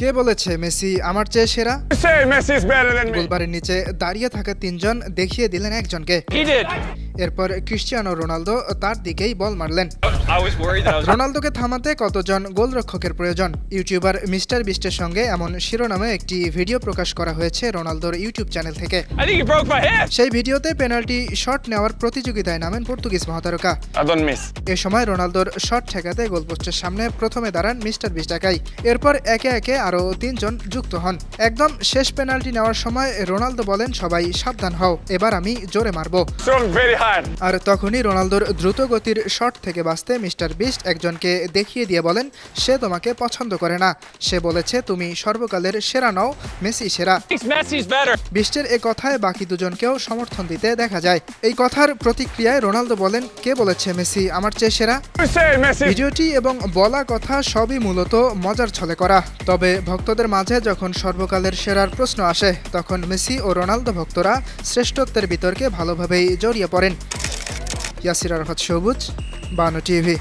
কে বলেছে মেসি আমার চেয়ে সেরা? Say Messi is better than me. গোলবারের নিচে দাঁড়িয়ে থাকা তিনজন দেখিয়ে দিলেন একজনকে। He did. এরপর ক্রিস্টিয়ানো রোনালদো তার দিকেই বল মারলেন। I was worried that I was. রোনালদোকে থামাতে কতজন গোলরক্ষকের প্রয়োজন? ইউটিউবার মিস্টার বিস্টের সঙ্গে এমন শিরোনামে একটি ভিডিও প্রকাশ করা হয়েছে রোনালদোর ইউটিউব চ্যানেল থেকে। I think he broke my hand. সেই ভিডিওতে পেনাল্টি শট নেওয়ার প্রতিযোগিতায় নামেন পর্তুগিজ মহাতারকা। I don't miss. এ সময় রোনালদোর শট ঠেকাতে গোলপোস্টের সামনে প্রথমে দাঁড়ান মিস্টার বিস্ট একাই। এরপর একে একে আরও তিনজন যুক্ত হন। একদম শেষ পেনাল্টি নেওয়ার সময় রোনালদো বলেন, সবাই সাবধান হও, এবার আমি জোরে মারবো। Thrown very hard. আর তখনই রোনালদোর দ্রুত গতির শট থেকে বাঁচতে মিস্টার বিস্ট একজনকে দেখিয়ে দিয়ে বলেন, সে তোমাকে পছন্দ করে না, সে বলেছে তুমি সর্বকালের সেরা নও, মেসি সেরা। Messi's better. বিস্টের এ কথায় বাকি দুজনকেও সমর্থন দিতে দেখা যায়। এই কথার প্রতিক্রিয়ায় রোনালদো বলেন, কে বলেছে মেসি আমার চেয়ে সেরা? Say Messi. ভিডিওটি এবং বলা কথা সবই মূলত মজার ছলে করা। তবে ভক্তদের মাঝে যখন সর্বকালের সেরার প্রশ্ন আসে, তখন মেসি ও রোনালদো ভক্তরা শ্রেষ্ঠত্বের বিতর্কে ভালোভাবেই জড়িয়ে পড়েন। ইয়াসির আরাফাত সবুজ, বানো টিভি।